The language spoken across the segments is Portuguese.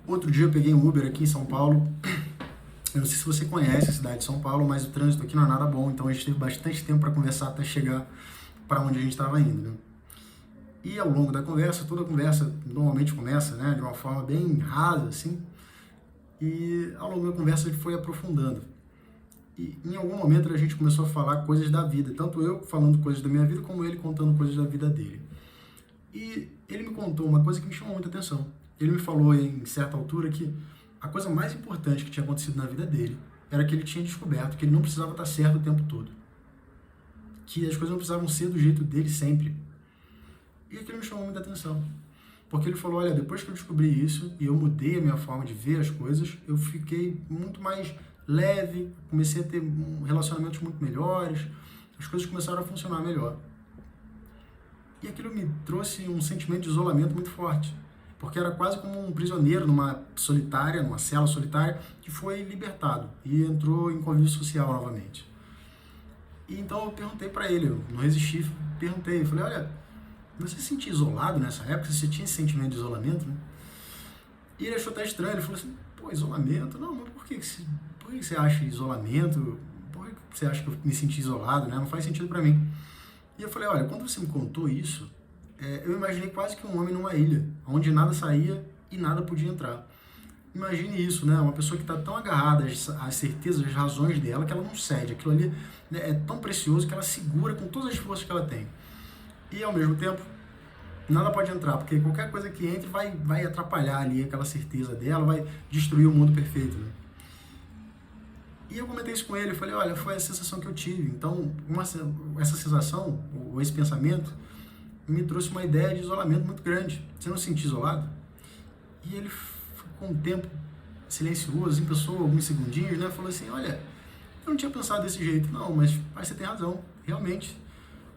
Outro dia eu peguei um Uber aqui em São Paulo. Eu não sei se você conhece a cidade de São Paulo, mas o trânsito aqui não é nada bom, então a gente teve bastante tempo para conversar até chegar para onde a gente estava indo, né? E ao longo da conversa, toda a conversa normalmente começa, né, de uma forma bem rasa, assim, e ao longo da conversa ele foi aprofundando. E em algum momento a gente começou a falar coisas da vida, tanto eu falando coisas da minha vida, como ele contando coisas da vida dele. E ele me contou uma coisa que me chamou muita atenção. Ele me falou em certa altura que a coisa mais importante que tinha acontecido na vida dele era que ele tinha descoberto que ele não precisava estar certo o tempo todo. Que as coisas não precisavam ser do jeito dele sempre. E aquilo me chamou muita atenção. Porque ele falou, olha, depois que eu descobri isso e eu mudei a minha forma de ver as coisas, eu fiquei muito mais leve, comecei a ter relacionamentos muito melhores, as coisas começaram a funcionar melhor. E aquilo me trouxe um sentimento de isolamento muito forte, porque era quase como um prisioneiro numa cela solitária, que foi libertado e entrou em convívio social novamente. E então eu perguntei para ele, eu não resisti, perguntei, eu falei, olha, você se sentia isolado nessa época? Você tinha esse sentimento de isolamento, né? E ele achou até estranho, ele falou assim, pô, isolamento? Não, mas por que você acha isolamento? Por que você acha que eu me senti isolado, né? Não faz sentido para mim. E eu falei, olha, quando você me contou isso, eu imaginei quase que um homem numa ilha, onde nada saía e nada podia entrar. Imagine isso, né? Uma pessoa que está tão agarrada às certezas, às razões dela, que ela não cede. Aquilo ali, né, é tão precioso que ela segura com todas as forças que ela tem. E, ao mesmo tempo, nada pode entrar, porque qualquer coisa que entre vai atrapalhar ali aquela certeza dela, vai destruir o mundo perfeito, né? E eu comentei isso com ele, eu falei, olha, foi a sensação que eu tive. Então, essa sensação, ou esse pensamento, me trouxe uma ideia de isolamento muito grande. Você não se sentia isolado? E ele ficou um tempo silencioso, assim, pensou alguns segundinhos, né? Falou assim, olha, eu não tinha pensado desse jeito. Não, mas você tem razão, realmente.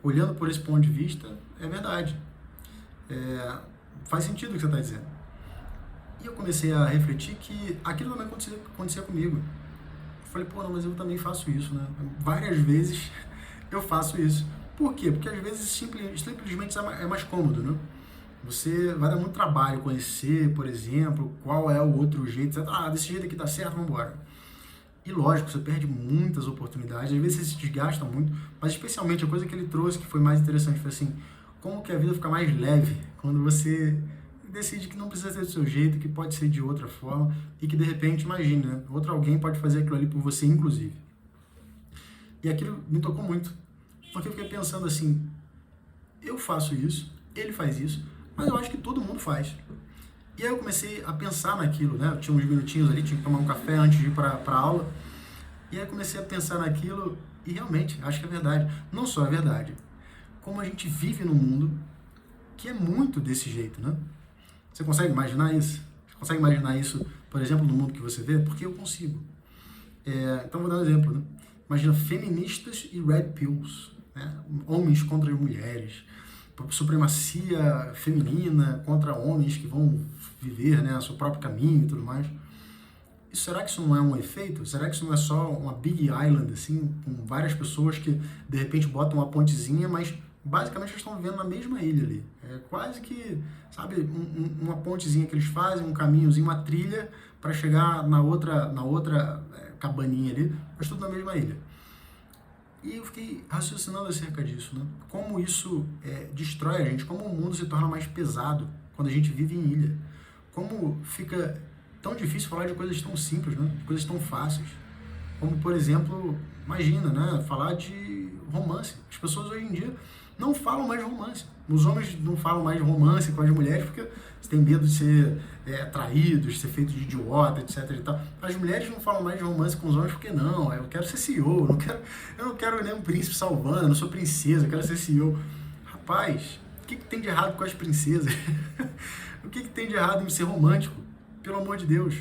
Olhando por esse ponto de vista, é verdade. Faz sentido o que você está dizendo. E eu comecei a refletir que aquilo também acontecia comigo. Eu falei, pô, não, mas eu também faço isso, né? Várias vezes eu faço isso. Por quê? Porque às vezes simplesmente é mais cômodo, né? Você vai dar muito trabalho conhecer, por exemplo, qual é o outro jeito. Desse jeito aqui dá certo, vamos embora. E lógico, você perde muitas oportunidades, às vezes você se desgasta muito, mas especialmente a coisa que ele trouxe, que foi mais interessante, foi assim, como que a vida fica mais leve quando você decide que não precisa ser do seu jeito, que pode ser de outra forma, e que de repente, imagine, né? Outro alguém pode fazer aquilo ali por você, inclusive. E aquilo me tocou muito, porque eu fiquei pensando assim, eu faço isso, ele faz isso, mas eu acho que todo mundo faz. E aí eu comecei a pensar naquilo, né? Eu tinha uns minutinhos ali, tinha que tomar um café antes de ir para a aula. E aí eu comecei a pensar naquilo e realmente, acho que é verdade. Não só é verdade, como a gente vive num mundo que é muito desse jeito, né? Você consegue imaginar isso? Você consegue imaginar isso, por exemplo, no mundo que você vê? Porque eu consigo. Então vou dar um exemplo, né? Imagina feministas e red pills, né? Homens contra as mulheres, supremacia feminina contra homens que vão viver, né, o seu próprio caminho e tudo mais. E será que isso não é um efeito? Será que isso não é só uma big island, assim, com várias pessoas que de repente botam uma pontezinha, mas basicamente eles estão vivendo na mesma ilha ali? É quase que, sabe, uma pontezinha que eles fazem, um caminhozinho, uma trilha para chegar na outra cabaninha ali, mas tudo na mesma ilha. E eu fiquei raciocinando acerca disso, né? Como isso destrói a gente, como o mundo se torna mais pesado quando a gente vive em ilha. Como fica tão difícil falar de coisas tão simples, né? De coisas tão fáceis. Como, por exemplo, imagina, né? Falar de romance. As pessoas hoje em dia não falam mais de romance. Os homens não falam mais de romance com as mulheres porque você tem medo de ser traídos, de ser feito de idiota, etc. E tal. As mulheres não falam mais de romance com os homens porque não, eu quero ser CEO, eu não quero nem um príncipe salvando, eu não sou princesa, eu quero ser CEO. Rapaz, o que tem de errado com as princesas? O que tem de errado em ser romântico? Pelo amor de Deus.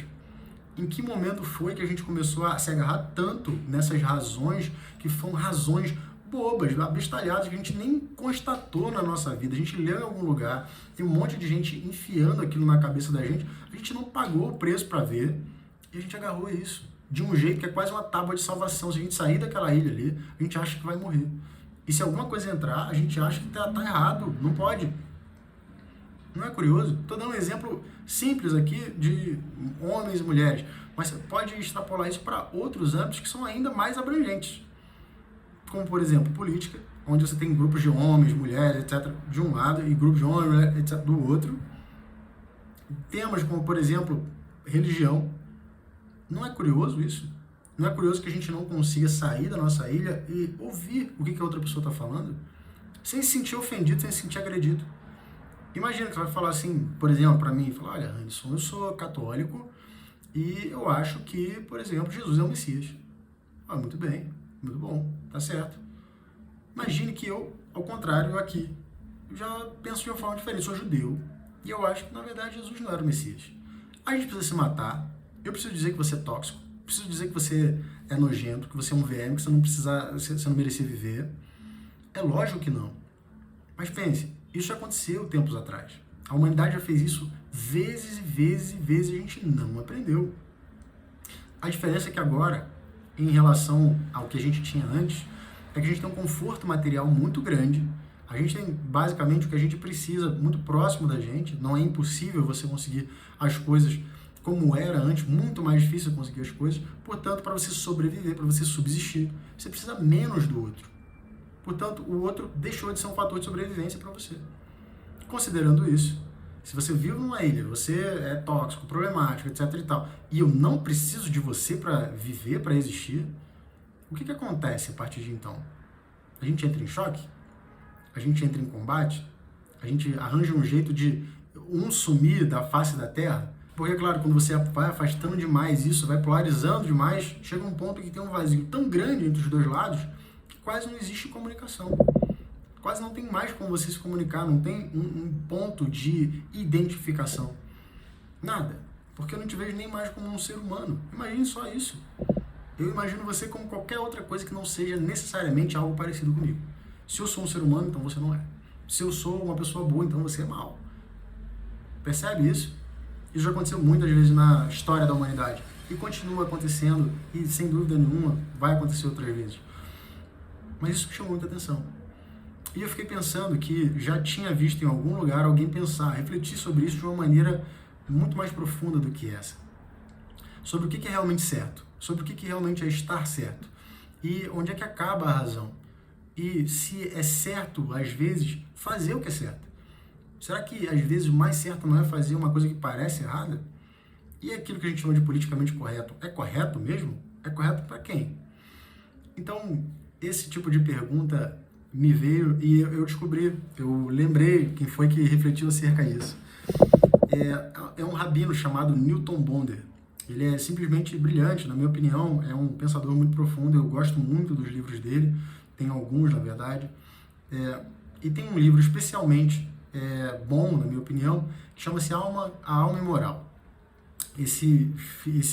Em que momento foi que a gente começou a se agarrar tanto nessas razões que foram razões bobas, abestalhadas, que a gente nem constatou na nossa vida, a gente leu em algum lugar, tem um monte de gente enfiando aquilo na cabeça da gente, a gente não pagou o preço para ver, e a gente agarrou isso, de um jeito que é quase uma tábua de salvação. Se a gente sair daquela ilha ali, a gente acha que vai morrer. E se alguma coisa entrar, a gente acha que tá errado, não pode. Não é curioso? Estou dando um exemplo simples aqui de homens e mulheres, mas você pode extrapolar isso para outros âmbitos que são ainda mais abrangentes. Como, por exemplo, política, onde você tem grupos de homens, mulheres, etc., de um lado, e grupos de homens, mulheres, etc., do outro. Temas como, por exemplo, religião. Não é curioso isso? Não é curioso que a gente não consiga sair da nossa ilha e ouvir o que a outra pessoa está falando? Sem se sentir ofendido, sem se sentir agredido. Imagina que você vai falar assim, por exemplo, para mim, falar, olha, Anderson, eu sou católico e eu acho que, por exemplo, Jesus é o Messias. Ah, muito bem, muito bom, tá certo. Imagine que eu, ao contrário, aqui, já penso de uma forma diferente, sou judeu, e eu acho que, na verdade, Jesus não era o Messias. A gente precisa se matar, eu preciso dizer que você é tóxico, preciso dizer que você é nojento, que você é um verme, que você não merecia viver. É lógico que não. Mas pense, isso já aconteceu tempos atrás. A humanidade já fez isso vezes e vezes e vezes e a gente não aprendeu. A diferença é que agora, em relação ao que a gente tinha antes, é que a gente tem um conforto material muito grande. A gente tem basicamente o que a gente precisa muito próximo da gente. Não é impossível você conseguir as coisas como era antes, muito mais difícil conseguir as coisas. Portanto, para você sobreviver, para você subsistir, você precisa menos do outro. Portanto, o outro deixou de ser um fator de sobrevivência para você. Considerando isso, se você vive numa ilha, você é tóxico, problemático, etc e tal, e eu não preciso de você para viver, para existir, o que acontece a partir de então? A gente entra em choque? A gente entra em combate? A gente arranja um jeito de sumir da face da Terra? Porque, claro, quando você vai afastando demais isso, vai polarizando demais, chega um ponto que tem um vazio tão grande entre os dois lados que quase não existe comunicação. Quase não tem mais como você se comunicar, não tem um ponto de identificação. Nada. Porque eu não te vejo nem mais como um ser humano. Imagine só isso. Eu imagino você como qualquer outra coisa que não seja necessariamente algo parecido comigo. Se eu sou um ser humano, então você não é. Se eu sou uma pessoa boa, então você é mal. Percebe isso? Isso já aconteceu muitas vezes na história da humanidade. E continua acontecendo, e sem dúvida nenhuma vai acontecer outras vezes. Mas isso me chamou muita atenção. E eu fiquei pensando que já tinha visto em algum lugar alguém pensar, refletir sobre isso de uma maneira muito mais profunda do que essa. Sobre o que é realmente certo, sobre o que realmente é estar certo. E onde é que acaba a razão. E se é certo, às vezes, fazer o que é certo. Será que, às vezes, o mais certo não é fazer uma coisa que parece errada? E aquilo que a gente chama de politicamente correto, é correto mesmo? É correto para quem? Então, esse tipo de pergunta me veio e eu descobri, eu lembrei quem foi que refletiu acerca disso. É um rabino chamado Newton Bonder. Ele é simplesmente brilhante, na minha opinião, é um pensador muito profundo, eu gosto muito dos livros dele, tem alguns, na verdade, e tem um livro especialmente bom, na minha opinião, que chama-se A Alma Imoral. Esse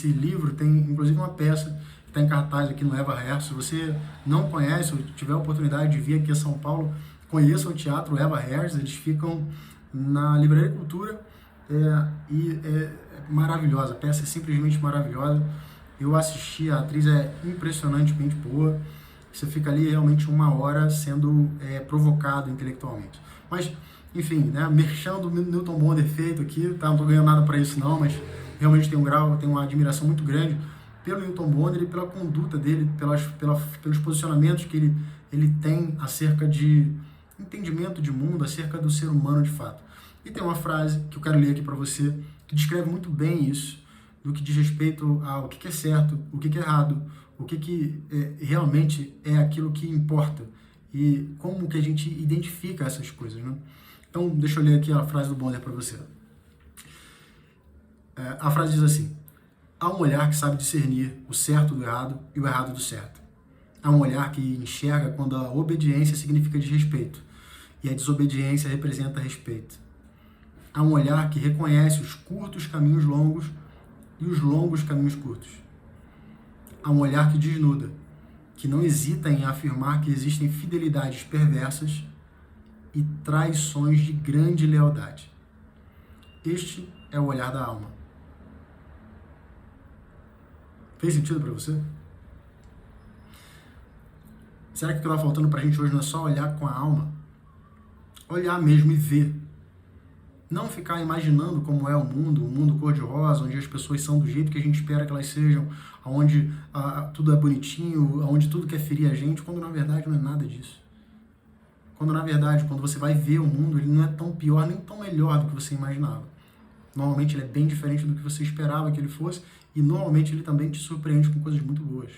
livro tem, inclusive, uma peça que está em cartaz aqui no Eva Herz. Se você não conhece ou tiver a oportunidade de vir aqui a São Paulo, conheça o Teatro Eva Herz. Eles ficam na Livraria Cultura e é maravilhosa. A peça é simplesmente maravilhosa. Eu assisti, a atriz é impressionantemente boa. Você fica ali realmente uma hora sendo provocado intelectualmente. Mas, enfim, né, merchan do Newton Bonder feito aqui, tá? Não estou ganhando nada para isso não, mas realmente tenho uma admiração muito grande pelo Newton Bonder e pela conduta dele, pelos posicionamentos que ele tem acerca de entendimento de mundo, acerca do ser humano de fato. E tem uma frase que eu quero ler aqui para você, que descreve muito bem isso, do que diz respeito ao que é certo, o que é errado, o que realmente é aquilo que importa e como que a gente identifica essas coisas, né? Então, deixa eu ler aqui a frase do Bonder para você. A frase diz assim: há um olhar que sabe discernir o certo do errado e o errado do certo. Há um olhar que enxerga quando a obediência significa desrespeito e a desobediência representa respeito. Há um olhar que reconhece os curtos caminhos longos e os longos caminhos curtos. Há um olhar que desnuda, que não hesita em afirmar que existem fidelidades perversas e traições de grande lealdade. Este é o olhar da alma. Fez sentido para você? Será que o que está faltando para a gente hoje não é só olhar com a alma? Olhar mesmo e ver. não ficar imaginando como é o mundo cor-de-rosa, onde as pessoas são do jeito que a gente espera que elas sejam, onde tudo é bonitinho, onde tudo quer ferir a gente, quando na verdade não é nada disso. Quando na verdade, quando você vai ver o mundo, ele não é tão pior nem tão melhor do que você imaginava. Normalmente ele é bem diferente do que você esperava que ele fosse e normalmente ele também te surpreende com coisas muito boas.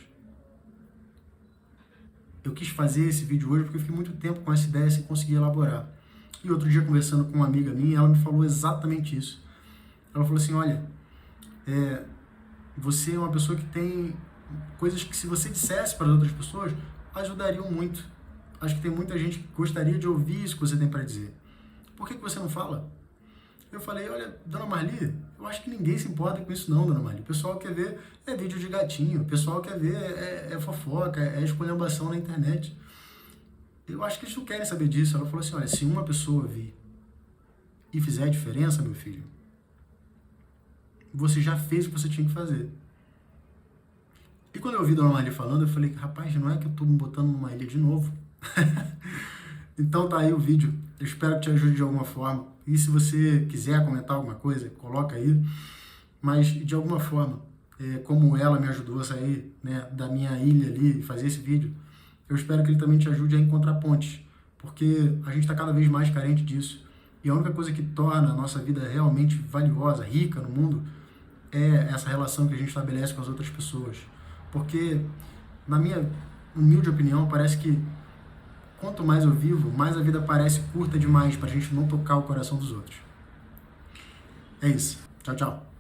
Eu quis fazer esse vídeo hoje porque eu fiquei muito tempo com essa ideia sem conseguir elaborar. E outro dia, conversando com uma amiga minha, ela me falou exatamente isso. Ela falou assim, olha, você é uma pessoa que tem coisas que se você dissesse para as outras pessoas, ajudariam muito. Acho que tem muita gente que gostaria de ouvir isso que você tem para dizer. Por que você não fala? Eu falei, olha, dona Marli, eu acho que ninguém se importa com isso não, dona Marli. O pessoal quer ver vídeo de gatinho, o pessoal quer ver fofoca, esculhambação na internet. Eu acho que eles não querem saber disso. Ela falou assim, olha, se uma pessoa vir e fizer a diferença, meu filho, você já fez o que você tinha que fazer. E quando eu ouvi a dona Marli falando, eu falei, rapaz, não é que eu tô me botando numa ilha de novo? Então tá aí o vídeo. Eu espero que te ajude de alguma forma. E se você quiser comentar alguma coisa, coloca aí. Mas de alguma forma, como ela me ajudou a sair, né, da minha ilha ali e fazer esse vídeo, eu espero que ele também te ajude a encontrar pontes. Porque a gente está cada vez mais carente disso. E a única coisa que torna a nossa vida realmente valiosa, rica no mundo, é essa relação que a gente estabelece com as outras pessoas. Porque, na minha humilde opinião, parece que quanto mais eu vivo, mais a vida parece curta demais pra gente não tocar o coração dos outros. É isso. Tchau, tchau.